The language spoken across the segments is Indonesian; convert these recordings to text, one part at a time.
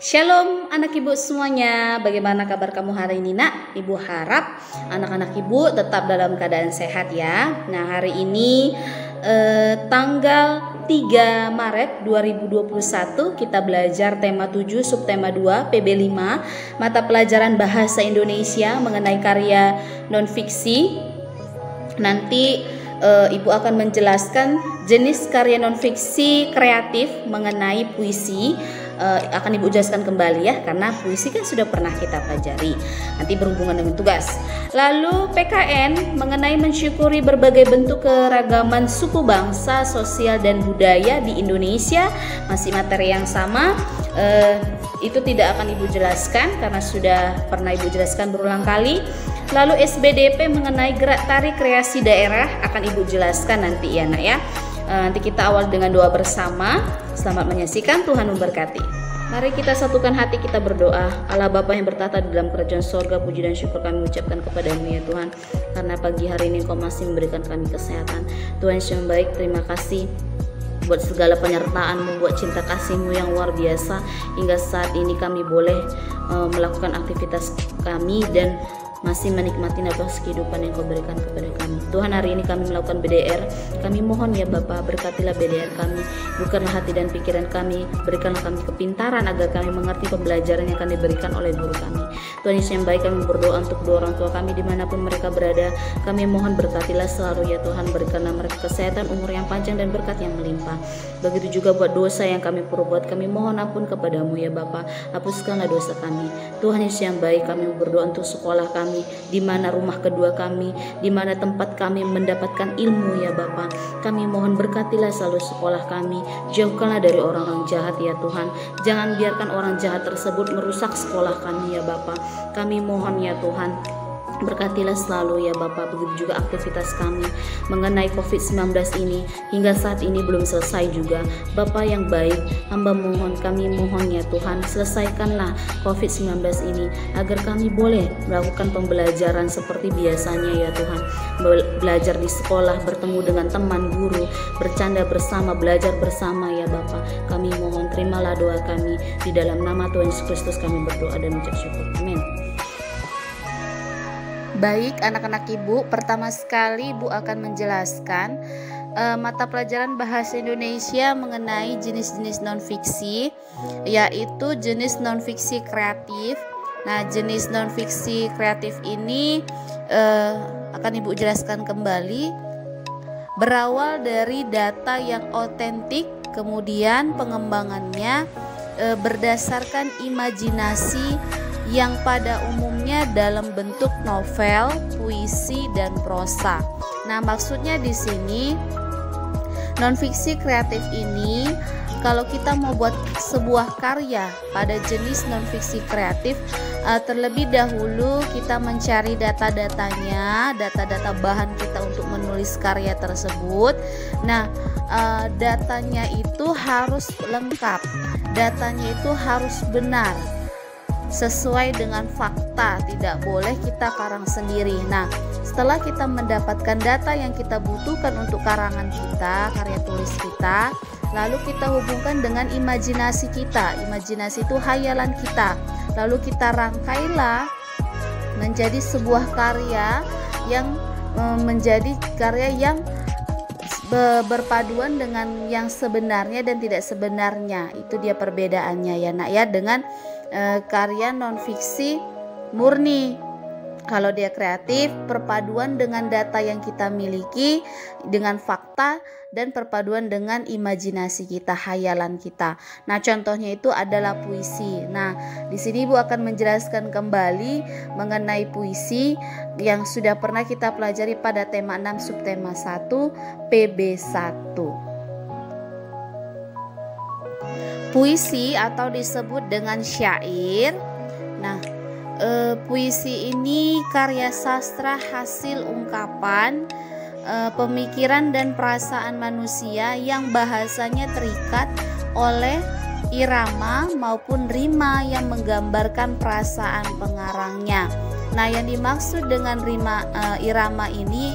Shalom anak ibu semuanya, bagaimana kabar kamu hari ini nak? Ibu harap anak-anak ibu tetap dalam keadaan sehat ya. Nah hari ini tanggal 3 Maret 2021 kita belajar tema 7 subtema 2 PB 5 mata pelajaran bahasa Indonesia mengenai karya non-fiksi. Nanti Ibu akan menjelaskan jenis karya non-fiksi kreatif mengenai puisi. Akan Ibu jelaskan kembali ya, karena puisi kan sudah pernah kita pelajari, nanti berhubungan dengan tugas. Lalu PKN mengenai mensyukuri berbagai bentuk keragaman suku, bangsa, sosial dan budaya di Indonesia, masih materi yang sama. Itu tidak akan Ibu jelaskan karena sudah pernah Ibu jelaskan berulang kali. Lalu SBDP mengenai gerak tari kreasi daerah akan Ibu jelaskan nanti ya nak ya. Nanti kita awal dengan doa bersama. Selamat menyaksikan, Tuhan memberkati. Mari kita satukan hati, kita berdoa. Allah Bapa yang bertata di dalam kerajaan sorga, puji dan syukur kami ucapkan kepadamu ya Tuhan, karena pagi hari ini Engkau masih memberikan kami kesehatan. Tuhan yang baik, terima kasih buat segala penyertaan-Mu, buat cinta kasih-Mu yang luar biasa. Hingga saat ini kami boleh melakukan aktivitas kami dan masih menikmati nafas kehidupan yang Kau berikan kepada kami. Tuhan, hari ini kami melakukan BDR. Kami mohon ya Bapa, berkatilah BDR kami, bukanlah hati dan pikiran kami, berikanlah kami kepintaran agar kami mengerti pembelajaran yang akan diberikan oleh guru kami. Tuhan Yesus yang baik, kami berdoa untuk kedua orang tua kami dimanapun mereka berada. Kami mohon berkatilah selalu ya Tuhan, berikanlah mereka kesehatan, umur yang panjang dan berkat yang melimpah. Begitu juga buat dosa yang kami perbuat, kami mohon ampun kepadamu ya Bapa, hapuskanlah dosa kami. Tuhan Yesus yang baik, kami berdoa untuk sekolah kami, di mana rumah kedua kami, di mana tempat kami mendapatkan ilmu ya Bapa. Kami mohon berkatilah selalu sekolah kami, jauhkanlah dari orang-orang jahat ya Tuhan. Jangan biarkan orang jahat tersebut merusak sekolah kami ya Bapa. Kami mohon ya Tuhan, berkatilah selalu ya Bapa. Begitu juga aktivitas kami mengenai COVID-19 ini, hingga saat ini belum selesai juga. Bapa yang baik, hamba mohon, kami mohon ya Tuhan, selesaikanlah COVID-19 ini agar kami boleh melakukan pembelajaran seperti biasanya ya Tuhan. Belajar di sekolah, bertemu dengan teman, guru, bercanda bersama, belajar bersama ya Bapa. Kami mohon, terimalah doa kami, di dalam nama Tuhan Yesus Kristus kami berdoa dan mengucap syukur. Amin. Baik anak-anak ibu, pertama sekali ibu akan menjelaskan mata pelajaran bahasa Indonesia mengenai jenis-jenis non-fiksi, yaitu jenis non-fiksi kreatif. Nah, jenis non-fiksi kreatif ini akan ibu jelaskan kembali. Berawal dari data yang otentik, kemudian pengembangannya berdasarkan imajinasi yang pada umumnya dalam bentuk novel, puisi, dan prosa. Nah, maksudnya di sini non-fiksi kreatif ini, kalau kita mau buat sebuah karya pada jenis non-fiksi kreatif, terlebih dahulu kita mencari data-datanya, data-data bahan kita untuk menulis karya tersebut. Nah, datanya itu harus lengkap, datanya itu harus benar, sesuai dengan fakta, tidak boleh kita karang sendiri. Nah, setelah kita mendapatkan data yang kita butuhkan untuk karangan kita, karya tulis kita, lalu kita hubungkan dengan imajinasi kita. Imajinasi itu hayalan kita, lalu kita rangkailah menjadi sebuah karya yang menjadi karya yang berpaduan dengan yang sebenarnya dan tidak sebenarnya. Itu dia perbedaannya ya nak ya, dengan karya non-fiksi murni. Kalau dia kreatif, perpaduan dengan data yang kita miliki, dengan fakta, dan perpaduan dengan imajinasi kita, hayalan kita. Nah, contohnya itu adalah puisi. Nah, di sini Ibu akan menjelaskan kembali mengenai puisi yang sudah pernah kita pelajari pada tema 6 subtema 1 PB 1. Puisi atau disebut dengan syair. Nah, puisi ini karya sastra hasil ungkapan pemikiran dan perasaan manusia yang bahasanya terikat oleh irama maupun rima yang menggambarkan perasaan pengarangnya. Nah, yang dimaksud dengan irama ini,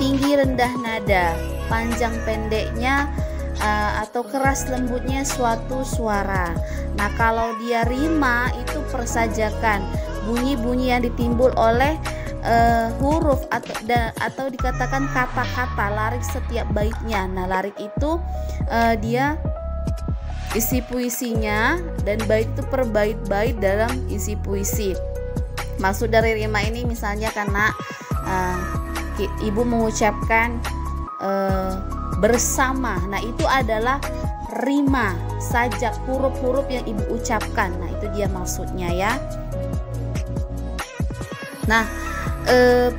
tinggi rendah nada, panjang pendeknya atau keras lembutnya suatu suara. Nah, kalau dia rima itu persajakan, bunyi-bunyi yang ditimbul oleh huruf atau dikatakan kata-kata, larik setiap baitnya. Nah, larik itu dia isi puisinya, dan bait itu per bait-bait dalam isi puisi. Maksud dari rima ini misalnya karena ibu mengucapkan bersama. Nah, itu adalah rima, sajak, huruf-huruf yang ibu ucapkan. Nah, itu dia maksudnya ya. Nah,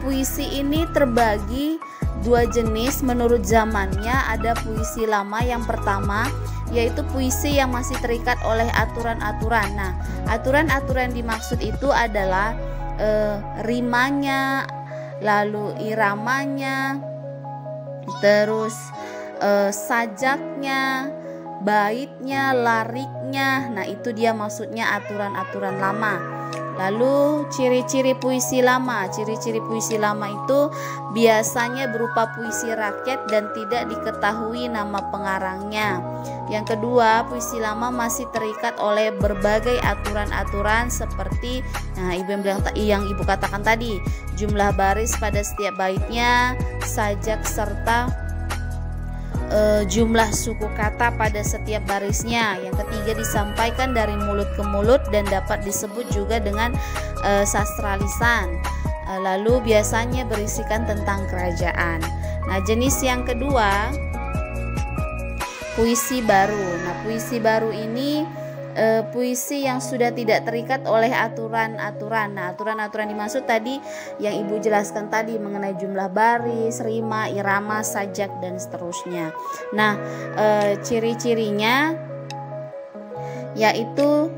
puisi ini terbagi dua jenis menurut zamannya. Ada puisi lama yang pertama, yaitu puisi yang masih terikat oleh aturan-aturan. Nah, aturan-aturan dimaksud itu adalah rimanya, lalu iramanya, terus sajaknya, baitnya, lariknya. Nah, itu dia maksudnya aturan-aturan lama. Lalu ciri-ciri puisi lama. Ciri-ciri puisi lama itu biasanya berupa puisi rakyat dan tidak diketahui nama pengarangnya. Yang kedua, puisi lama masih terikat oleh berbagai aturan-aturan seperti yang ibu katakan tadi, jumlah baris pada setiap baitnya, sajak serta jumlah suku kata pada setiap barisnya. Yang ketiga, disampaikan dari mulut ke mulut dan dapat disebut juga dengan sastra lisan. Lalu biasanya berisikan tentang kerajaan. Nah, jenis yang kedua, puisi baru. Nah, puisi baru ini puisi yang sudah tidak terikat oleh aturan-aturan. Nah, aturan-aturan dimaksud tadi yang ibu jelaskan tadi mengenai jumlah baris, rima, irama, sajak, dan seterusnya. Nah, ciri-cirinya yaitu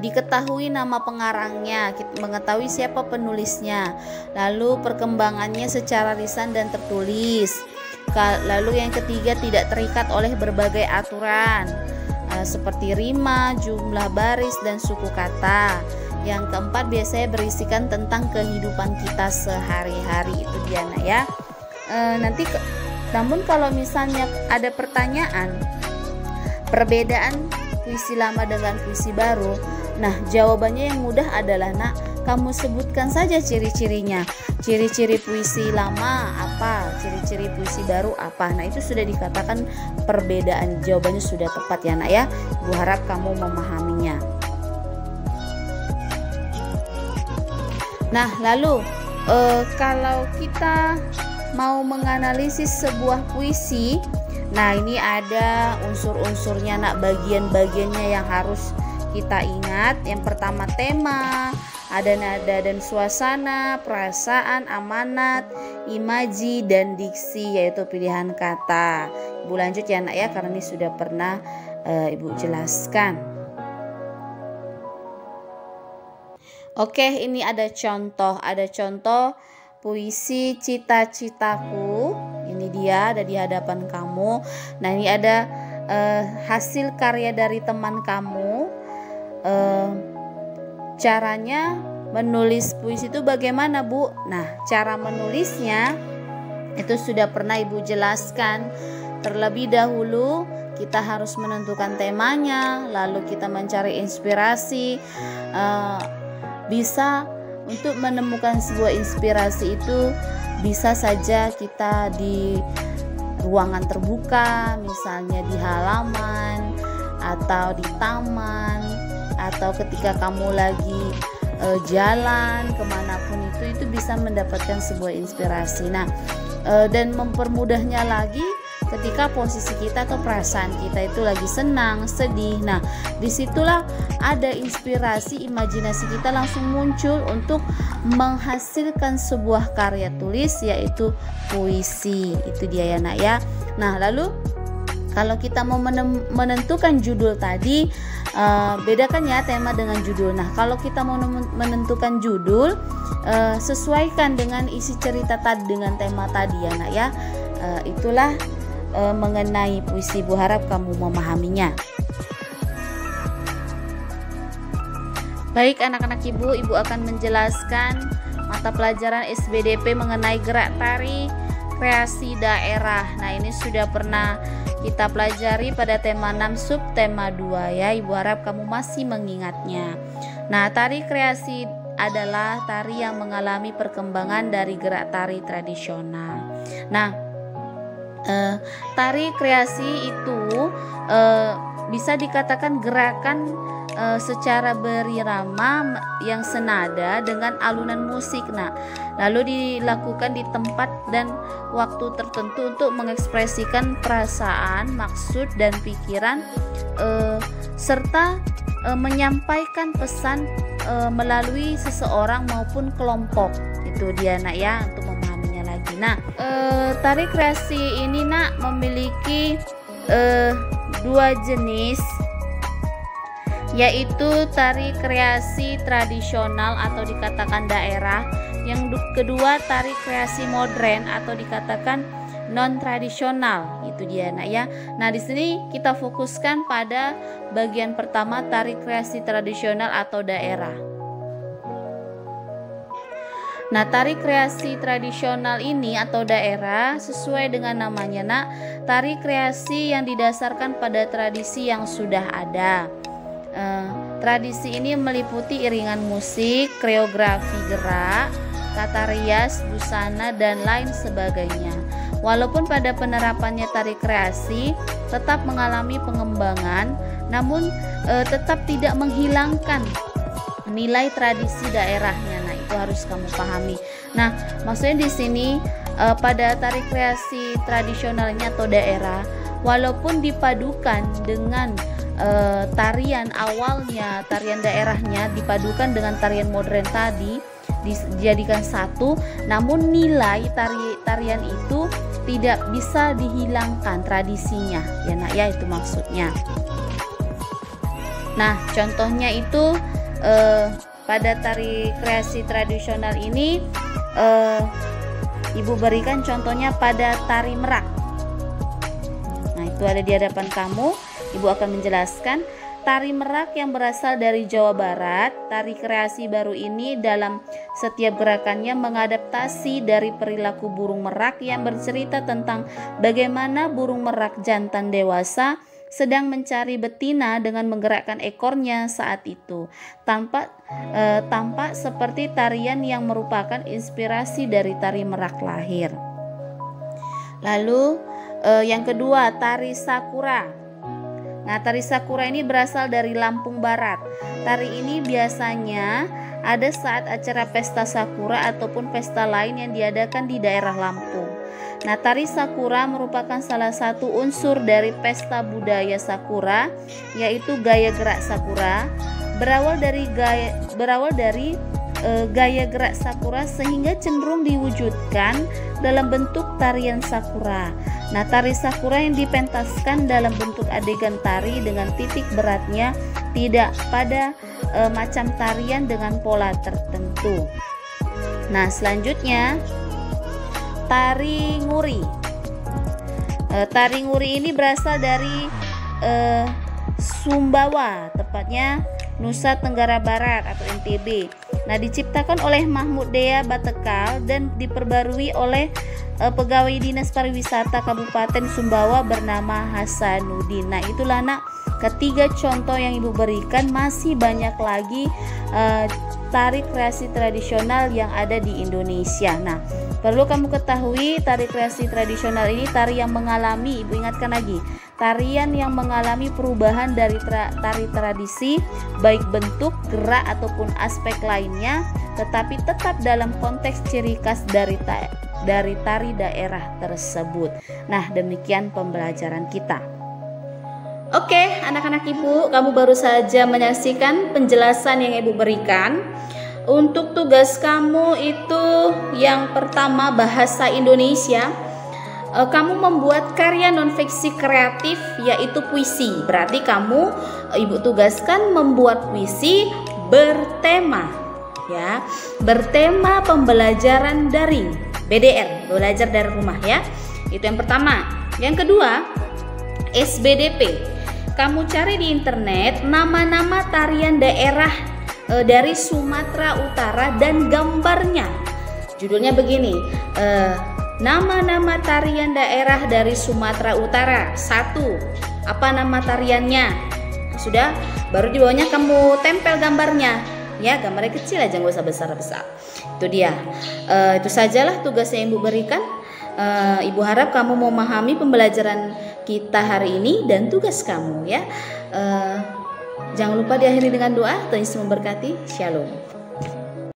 diketahui nama pengarangnya, mengetahui siapa penulisnya, lalu perkembangannya secara lisan dan tertulis. Lalu yang ketiga, tidak terikat oleh berbagai aturan seperti rima, jumlah baris, dan suku kata. Yang keempat, biasanya berisikan tentang kehidupan kita sehari-hari. Itu dia nak ya. Namun kalau misalnya ada pertanyaan perbedaan puisi lama dengan puisi baru, nah jawabannya yang mudah adalah nak, kamu sebutkan saja ciri-cirinya. Ciri-ciri puisi lama apa, ciri-ciri puisi baru apa. Nah, itu sudah dikatakan perbedaan. Jawabannya sudah tepat ya nak ya. Ibu harap kamu memahaminya. Nah, lalu kalau kita mau menganalisis sebuah puisi, nah ini ada unsur-unsurnya nak, bagian-bagiannya yang harus kita ingat. Yang pertama, tema, ada nada dan suasana, perasaan, amanat, imaji, dan diksi, yaitu pilihan kata. Ibu lanjut ya nak ya, karena ini sudah pernah ibu jelaskan. Oke, ini ada contoh puisi Cita-Citaku. Ini dia ada di hadapan kamu. Nah, ini ada hasil karya dari teman kamu. Caranya menulis puisi itu bagaimana, Bu? Nah, cara menulisnya itu sudah pernah ibu jelaskan. Terlebih dahulu kita harus menentukan temanya, lalu kita mencari inspirasi. Bisa untuk menemukan sebuah inspirasi itu bisa saja kita di ruangan terbuka, misalnya di halaman atau di taman, atau ketika kamu lagi jalan kemanapun itu bisa mendapatkan sebuah inspirasi. Nah, dan mempermudahnya lagi ketika posisi kita atau perasaan kita itu lagi senang, sedih. Nah, disitulah ada inspirasi, imajinasi kita langsung muncul untuk menghasilkan sebuah karya tulis, yaitu puisi. Itu dia ya nak ya. Nah, lalu kalau kita mau menentukan judul tadi, bedakan ya tema dengan judul. Nah, kalau kita mau menentukan judul, sesuaikan dengan isi cerita tadi, dengan tema tadi ya nak ya. Itulah mengenai puisi. Bu harap kamu memahaminya. Baik anak-anak ibu akan menjelaskan mata pelajaran SBDP mengenai gerak tari kreasi daerah. Nah, ini sudah pernah kita pelajari pada tema 6 subtema 2 ya. Ibu harap kamu masih mengingatnya. Nah, tari kreasi adalah tari yang mengalami perkembangan dari gerak tari tradisional. Nah, tari kreasi itu bisa dikatakan gerakan secara berirama yang senada dengan alunan musik. Nah, lalu dilakukan di tempat dan waktu tertentu untuk mengekspresikan perasaan, maksud dan pikiran serta menyampaikan pesan melalui seseorang maupun kelompok. Itu dia nak ya, untuk memahaminya lagi. Nah, tari kreasi ini nak memiliki dua jenis, yaitu tari kreasi tradisional atau dikatakan daerah. Yang kedua tari kreasi modern atau dikatakan non tradisional. Itu dia nak ya. Nah, di sini kita fokuskan pada bagian pertama, tari kreasi tradisional atau daerah. Nah, tari kreasi tradisional ini atau daerah sesuai dengan namanya nak, tari kreasi yang didasarkan pada tradisi yang sudah ada. Tradisi ini meliputi iringan musik, koreografi gerak, tata rias, busana dan lain sebagainya. Walaupun pada penerapannya tari kreasi tetap mengalami pengembangan, namun tetap tidak menghilangkan nilai tradisi daerahnya. Nah, itu harus kamu pahami. Nah, maksudnya di sini pada tari kreasi tradisionalnya atau daerah, walaupun dipadukan dengan tarian awalnya, tarian daerahnya dipadukan dengan tarian modern tadi, dijadikan satu, namun nilai tarian itu tidak bisa dihilangkan tradisinya ya nak ya, itu maksudnya. Nah, contohnya itu pada tari kreasi tradisional ini ibu berikan contohnya pada tari merak. Nah, itu ada di hadapan kamu. Ibu akan menjelaskan tari merak yang berasal dari Jawa Barat. Tari kreasi baru ini dalam setiap gerakannya mengadaptasi dari perilaku burung merak yang bercerita tentang bagaimana burung merak jantan dewasa sedang mencari betina dengan menggerakkan ekornya saat itu. Tampak seperti tarian yang merupakan inspirasi dari tari merak lahir. Lalu yang kedua, tari sakura. Nah, tari sakura ini berasal dari Lampung Barat. Tari ini biasanya ada saat acara pesta sakura ataupun pesta lain yang diadakan di daerah Lampung. Nah, tari sakura merupakan salah satu unsur dari pesta budaya sakura, yaitu gaya gerak sakura. Berawal dari gaya gerak sakura sehingga cenderung diwujudkan dalam bentuk tarian sakura. Nah, tari sakura yang dipentaskan dalam bentuk adegan tari dengan titik beratnya tidak pada macam tarian dengan pola tertentu. Nah, selanjutnya tari nguri. Tari nguri ini berasal dari Sumbawa, tepatnya Nusa Tenggara Barat atau NTB. Nah, diciptakan oleh Mahmud Dea Batekal dan diperbarui oleh pegawai Dinas Pariwisata Kabupaten Sumbawa bernama Hasanuddin. Nah, itulah nak ketiga contoh yang ibu berikan. Masih banyak lagi tari kreasi tradisional yang ada di Indonesia. Nah, perlu kamu ketahui tari kreasi tradisional ini tari yang mengalami, ibu ingatkan lagi, tarian yang mengalami perubahan dari tari tradisi, baik bentuk, gerak ataupun aspek lainnya, tetapi tetap dalam konteks ciri khas dari tari daerah tersebut. Nah, demikian pembelajaran kita. Oke, anak-anak ibu, kamu baru saja menyaksikan penjelasan yang ibu berikan. Untuk tugas kamu itu yang pertama, bahasa Indonesia. Kamu membuat karya non-fiksi kreatif, yaitu puisi. Berarti kamu, ibu tugaskan membuat puisi bertema, ya, bertema pembelajaran daring, BDR, belajar dari rumah ya. Itu yang pertama. Yang kedua, SBDP. Kamu cari di internet nama-nama tarian daerah dari Sumatera Utara dan gambarnya. Judulnya begini, nama-nama tarian daerah dari Sumatera Utara. 1. Apa nama tariannya? Sudah, baru di bawahnya kamu tempel gambarnya. Ya, gambarnya kecil aja, nggak usah besar-besar. Itu dia. Itu sajalah tugas yang Ibu berikan. Ibu harap kamu mau memahami pembelajaran kita hari ini dan tugas kamu ya. Jangan lupa diakhiri dengan doa. Tuhan Yesus memberkati. Shalom.